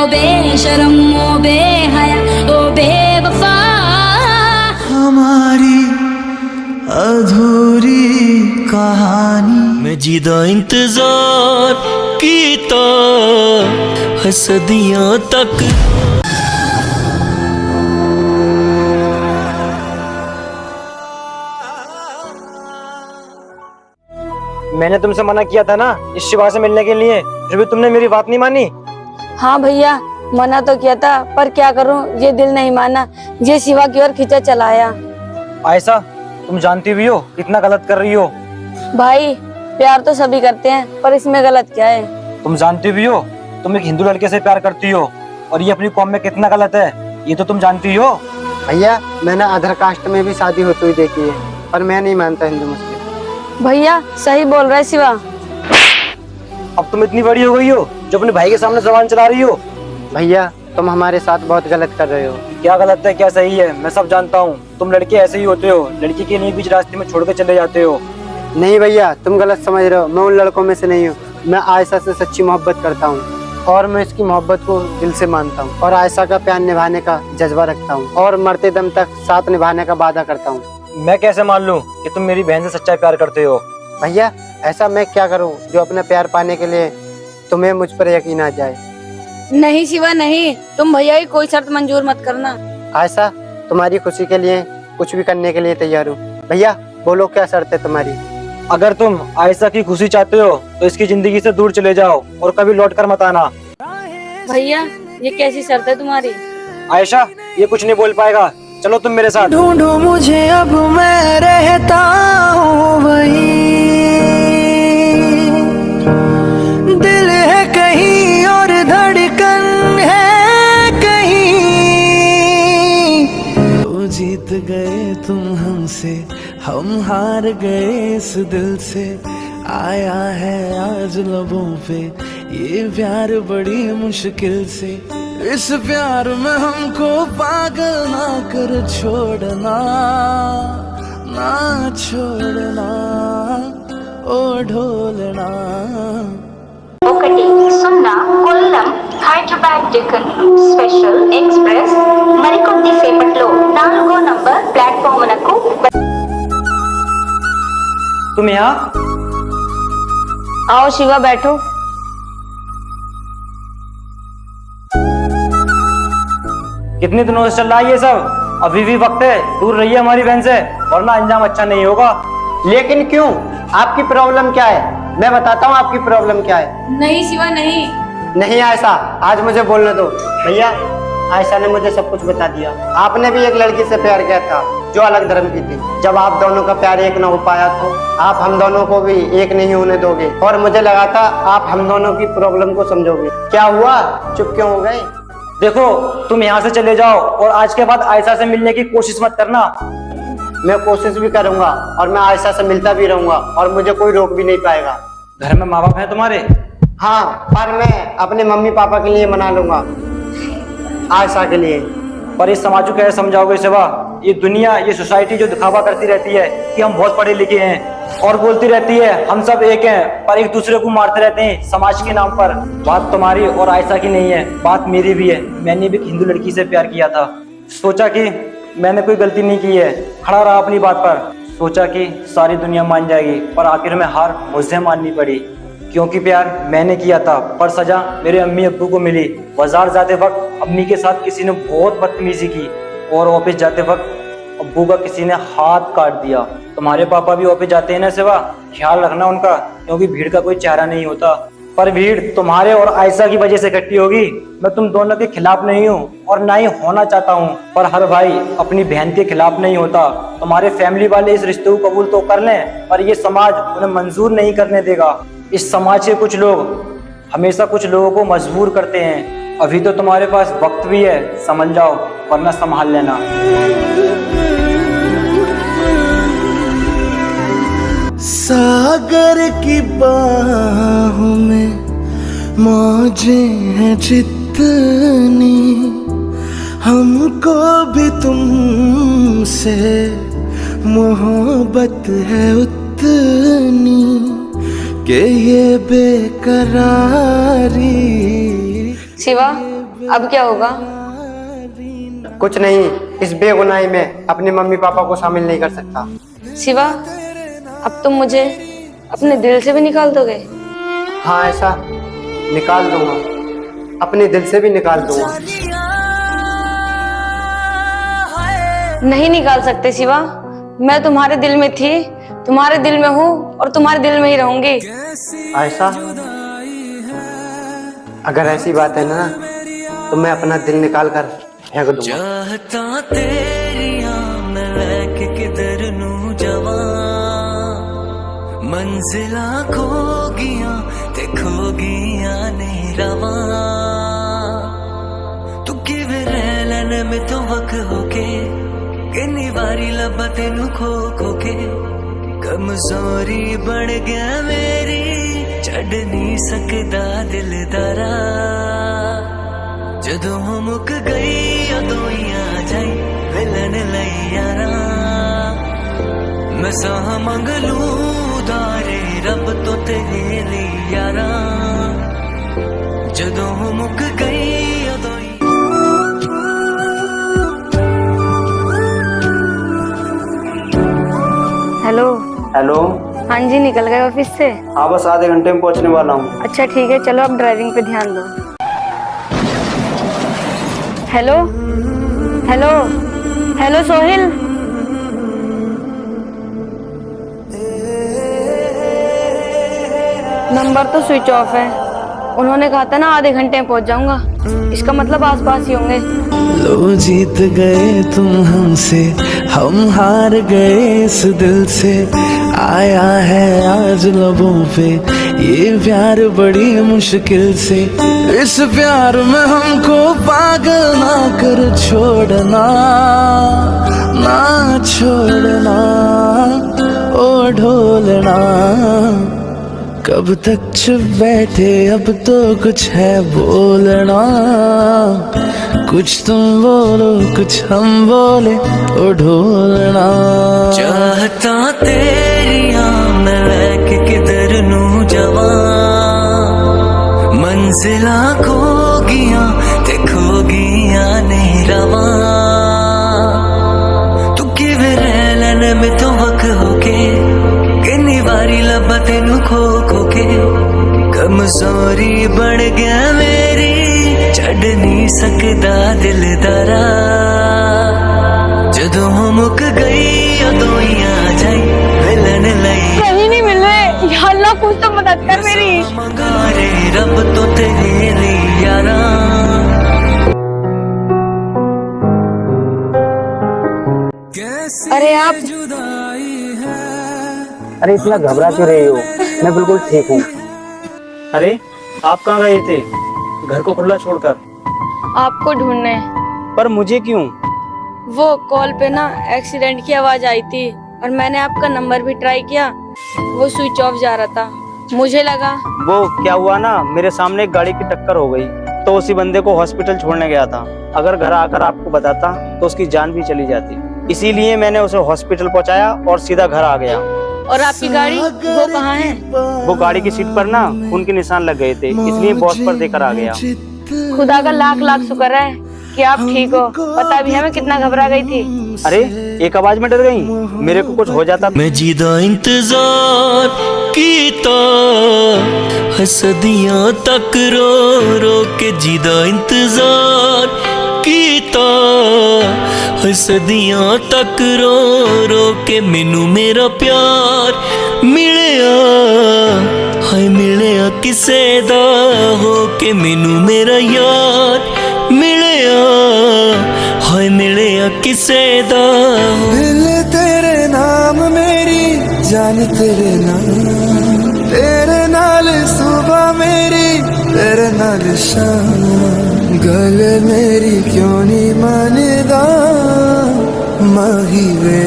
ओ बेशरम ओ बेहया ओ बेवफा। हमारी अधूरी कहानी मैं जिदा इंतजार कीता सदियां तक। मैंने तुमसे मना किया था ना इस शिवा से मिलने के लिए, फिर भी तुमने मेरी बात नहीं मानी। हाँ भैया, मना तो किया था पर क्या करूं, ये दिल नहीं माना, ये शिवा की ओर खींचा चलाया। आयशा, तुम जानती भी हो कितना गलत कर रही हो। भाई प्यार तो सभी करते हैं पर इसमें गलत क्या है? तुम जानती भी हो तुम एक हिंदू लड़के से प्यार करती हो और ये अपनी कौम में कितना गलत है, ये तो तुम जानती हो। भैया मैंने अदर कास्ट में भी शादी होती हुई देखी है, पर मैं नहीं मानता हिंदू मुस्लिम। भैया सही बोल रहा है शिवा। अब तुम इतनी बड़ी हो गई हो जो अपने भाई के सामने जबान चला रही हो। भैया तुम हमारे साथ बहुत गलत कर रहे हो। क्या गलत है क्या सही है मैं सब जानता हूँ। तुम लड़के ऐसे ही होते हो, लड़की के लिए बीच रास्ते में छोड़ के चले जाते हो। नहीं भैया, तुम गलत समझ रहे हो, मैं उन लड़कों में से नहीं हूँ। मैं आयशा से सच्ची मोहब्बत करता हूँ और मैं इसकी मोहब्बत को दिल से मानता हूँ और आयशा का प्यार निभाने का जज्बा रखता हूँ और मरते दम तक साथ निभाने का वादा करता हूँ। मैं कैसे मान लूँ कि तुम मेरी बहन से सच्चा प्यार करते हो? भैया ऐसा मैं क्या करूँ जो अपना प्यार पाने के लिए तुम्हें मुझ पर यकीन आ जाए। नहीं शिवा नहीं, तुम भैया की कोई शर्त मंजूर मत करना। आयशा तुम्हारी खुशी के लिए कुछ भी करने के लिए तैयार हूँ। भैया बोलो क्या शर्त है तुम्हारी? अगर तुम आयशा की खुशी चाहते हो तो इसकी जिंदगी से दूर चले जाओ और कभी लौट कर मत आना। भैया ये कैसी शर्त है तुम्हारी? आयशा ये कुछ नहीं बोल पाएगा, चलो तुम मेरे साथ। ढूंढो मुझे अब मैं रहता हूँ वहीं, दिल है कहीं और धड़कन है कहीं। तो जीत गए तुम हमसे, हम हार गए इस दिल से। आया है आज लबों पे ये प्यार बड़ी मुश्किल से। इस प्यार में हमको पागल ना कर छोड़ना, ना छोड़ना ओ ढोलना। ఒకటి 0 కొల్లం హైదరాబాద్ డెక్కన్ స్పెషల్ ఎక్స్ప్రెస్ మరికొద్ది సేపట్లో 4వ నంబర్ ప్లాట్‌ఫామ్‌నకు। तुम यहाँ? आओ शिवा बैठो। कितने दिनों से चल रहा है ये सब? अभी भी वक्त है, दूर रहिए हमारी बहन से वरना अंजाम अच्छा नहीं होगा। लेकिन क्यों, आपकी प्रॉब्लम क्या है? मैं बताता हूँ आपकी प्रॉब्लम क्या है। नहीं शिवा नहीं। नहीं आयशा, आज मुझे बोलने दो। भैया आयशा ने मुझे सब कुछ बता दिया। आपने भी एक लड़की से प्यार किया था जो अलग धर्म की थी। जब आप दोनों का प्यार एक न हो पाया तो आप हम दोनों को भी एक नहीं होने दोगे और मुझे लगा था आप हम दोनों की प्रॉब्लम को समझोगे। क्या हुआ, चुप क्यों हो गए? देखो तुम यहाँ से चले जाओ और आज के बाद आयशा से मिलने की कोशिश मत करना। मैं कोशिश भी करूंगा और मैं आयशा से मिलता भी रहूंगा और मुझे कोई रोक भी नहीं पाएगा। घर में माँ बाप है तुम्हारे? हाँ, पर मैं अपने मम्मी पापा के लिए मना लूंगा, आयशा के लिए। पर इस समाज को कैसे समझाओगे शिवा? ये दुनिया, ये सोसाइटी जो दिखावा करती रहती है कि हम बहुत पढ़े लिखे हैं और बोलती रहती है हम सब एक हैं, पर एक दूसरे को मारते रहते हैं समाज के नाम पर। बात तुम्हारी और आयशा की नहीं है, बात मेरी भी है। मैंने भी एक हिंदू लड़की से प्यार किया था, सोचा कि मैंने कोई गलती नहीं की है, खड़ा रहा अपनी बात पर। सोचा कि सारी दुनिया मान जाएगी, पर आखिर में हार मुझे माननी पड़ी क्योंकि प्यार मैंने किया था पर सजा मेरे अम्मी अब्बू को मिली। बाजार जाते वक्त अम्मी के साथ किसी ने बहुत बदतमीजी की और ऑफिस जाते वक्त अब्बू का किसी ने हाथ काट दिया। तुम्हारे पापा भी ऑफिस जाते हैं ना शिवा, ख्याल रखना उनका, क्योंकि भीड़ का कोई चेहरा नहीं होता। पर भीड़ तुम्हारे और आयशा की वजह से इकट्ठी होगी। मैं तुम दोनों के खिलाफ नहीं हूँ और ना ही होना चाहता हूँ, पर हर भाई अपनी बहन के खिलाफ नहीं होता। तुम्हारे फैमिली वाले इस रिश्ते को कबूल तो कर लें, पर ये समाज उन्हें मंजूर नहीं करने देगा। इस समाज के कुछ लोग हमेशा कुछ लोगों को मजबूर करते हैं। अभी तो तुम्हारे पास वक्त भी है, समझ जाओ वरना संभाल लेना। सागर की बाहों में मौजें हैं जितनी, हमको भी तुमसे मोहब्बत है उतनी कि ये बेकरारी। शिवा अब क्या होगा? कुछ नहीं, इस बेगुनाही में अपने मम्मी पापा को शामिल नहीं कर सकता। शिवा, अब तुम मुझे अपने दिल से भी निकाल दोगे? हाँ, ऐसा निकाल दूंगा, अपने दिल से भी निकाल दूंगा। नहीं निकाल सकते शिवा, मैं तुम्हारे दिल में थी, तुम्हारे दिल में हूँ और तुम्हारे दिल में ही रहूंगी। ऐसा? अगर ऐसी बात है ना, तो मैं अपना दिल निकाल कर फेंक दूंगा। चाहता तेरिया मैं लैके किधर नू जावा, मंजिला खो गिया ते खो गिया ने रवा, तू किवे रह लेने में तो वक होके, किन्नी बारी लब्बा तेनू खो खो के, कमजोरी बढ़ गया मेरी, छड़ नहीं सकदा दिल दारा, जदों मुक गई उदों ही आ जाई मिलन लई यारा, मैं साह मंग लूं उधारे रब तो तेरे लिए यारा, जदों मुक गई उदों ही। हेलो। हेलो। हाँ जी, निकल गए ऑफिस से? हाँ, बस आधे घंटे में पहुंचने वाला हूँ। अच्छा ठीक है, चलो अब ड्राइविंग पे ध्यान दो। Hello hello hello Sohil. Number तो स्विच ऑफ है, उन्होंने कहा था ना आधे घंटे में पहुंच जाऊंगा, इसका मतलब आसपास ही होंगे। लो जीत गए तुम हमसे, हम हार गए इस दिल से, आया है आज लबों पे ये प्यार बड़ी मुश्किल से, इस प्यार में हमको पागल ना कर छोड़ना, ना छोड़ना ओ ढोलना, कब तक चुप बैठे अब तो कुछ है बोलना, कुछ तुम बोलो कुछ हम बोले ओ ढोलना, चाहता तेरिया मैं लैके किधर नू जावा, मंजिला खो गिया ते खो गिया ने रवा, तू किवे रह लेने में तो वक होके, किन्नी बारी लब्बा तेनू खो खो के, कमजोरी बढ़ गया मेरी, छड़ नहीं सकदा दिल दारा, जदों मुक गई उदों ही आ जाई मिलन लई। कहीं नहीं मिल रहे, या अल्लाह कुछ तो मदद कर मेरी। मंगारे रब तो तेरे लिए यारा। अरे आप, अरे इतना घबरा क्यों रही हो? मैं बिल्कुल ठीक हूँ। अरे आप कहाँ गए थे घर को खुला छोड़कर? आपको ढूंढने। पर मुझे क्यों? वो कॉल पे ना एक्सीडेंट की आवाज आई थी और मैंने आपका नंबर भी ट्राई किया, वो स्विच ऑफ जा रहा था, मुझे लगा। वो क्या हुआ ना, मेरे सामने एक गाड़ी की टक्कर हो गई, तो उसी बंदे को हॉस्पिटल छोड़ने गया था, अगर घर आकर आपको बताता तो उसकी जान भी चली जाती, इसीलिए मैंने उसे हॉस्पिटल पहुंचाया और सीधा घर आ गया। और आपकी गाड़ी वो कहाँ है? वो गाड़ी की सीट पर ना खून के निशान लग गए थे, इसलिए बॉस पर देकर आ गया। खुदा का लाख लाख शुक्र है कि आप ठीक हो, पता भी है मैं कितना घबरा गई थी। अरे एक आवाज में डर गई, मेरे को कुछ हो जाता। मैं जिदा इंतजार कीता हसदियां तक रो रो के, जिदा इंतजार कीता हसदियां तक रो रो के, मैनू मेरा प्यार मिलिया, हाय मिलिया किसे दा हो के, मैनू मेरा यार मिलिया, हाय मिलिया किसे दा हो। दिल तेरे नाम मेरी जान तेरे नाम, तेरे नाल सुबह मेरी तेरे नाल शाम, गल मेरी क्यों नहीं मानदा माही वे,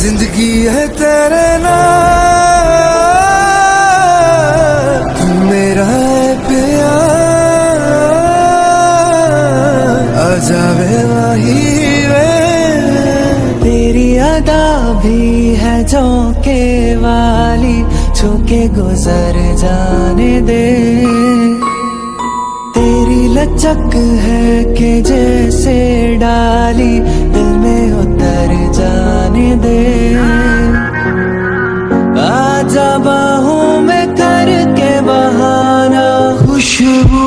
जिंदगी है तेरे नाल, तू मेरा है प्यार, आ जावे माही वे, तेरी अदा भी है झोंके वाली, छूके गुजर जाने दे, चक है कि जैसे डाली दिल में उतर जाने दे। आजा बाहों में करके बहाना, खुशबू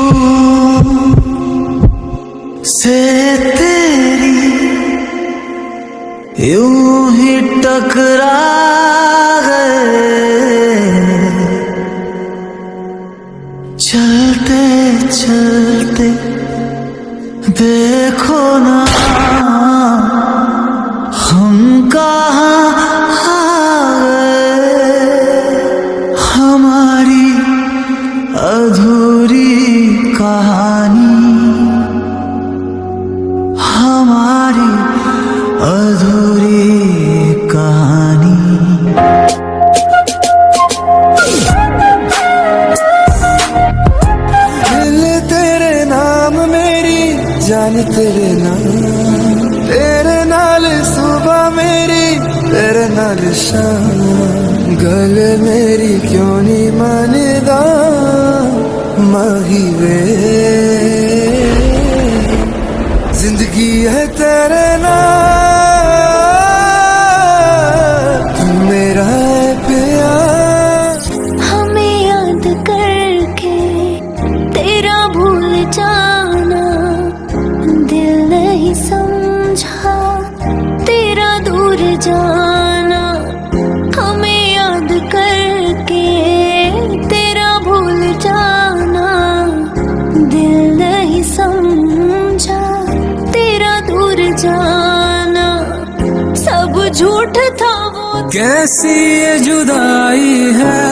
से तेरी यूं ही टकरा गए। चलते चलते देखो ना हम कहाँ आ गए। हमारी अधूरी कहानी, हमारी अधूरी कहानी। दिल तेरे नाम मेरी जान तेरे नाम, तेरे नाल सुबह मेरी तेरे नाल शाम। गले मेरी क्यों नहीं मानदा माही वे, जिंदगी है तेरे नाम, तू मेरा है प्यार। हमें याद करके तेरा भूल जाना, दिल नहीं समझा तेरा दूर जाना। हमें याद करके तेरा भूल जाना, दिल नहीं समझा तेरा दूर जाना। सब झूठ था वो, कैसी ये जुदाई है,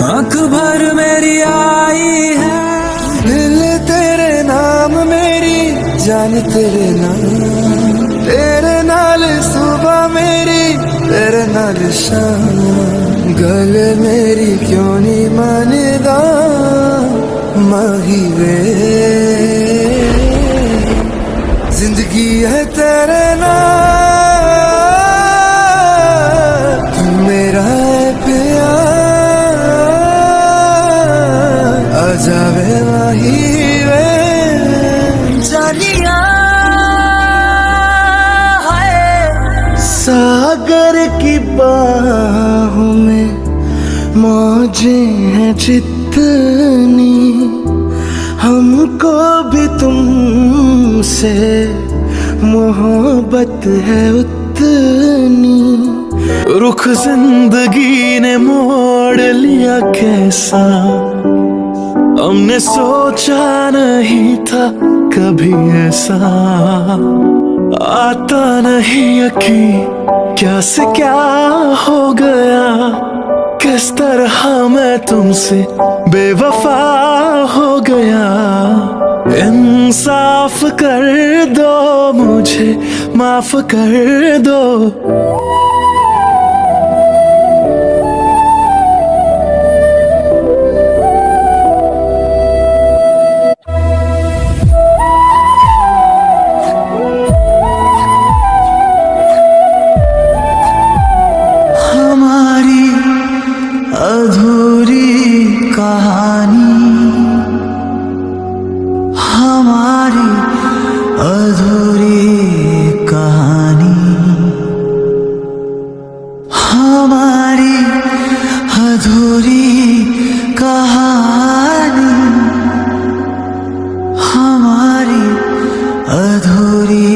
आंख भर मेरी आई है। दिल तेरे नाम मेरी जान तेरे नाम, तेरे नाल सुबह मेरी तेरे नाल शाम। गले मेरी क्यों नहीं मानदा माही वे, जिंदगी है तेरे नाम, तू मेरा है प्यार। आजा वे माही वे जानिया है। सागर की बाहों में मौजें हैं जितनी, हमको भी तुमसे मोहब्बत है उतनी। रुख जिंदगी ने मोड़ लिया कैसा, हमने सोचा नहीं था कभी ऐसा। आता नहीं यकीन क्या से क्या हो गया, किस तरह मैं तुमसे बेवफा हो गया। इंसाफ कर दो मुझे, माफ कर दो। हमारी अधूरी कहानी, हमारी अधूरी कहानी, हमारी अधूरी कहानी, हमारी अधूरी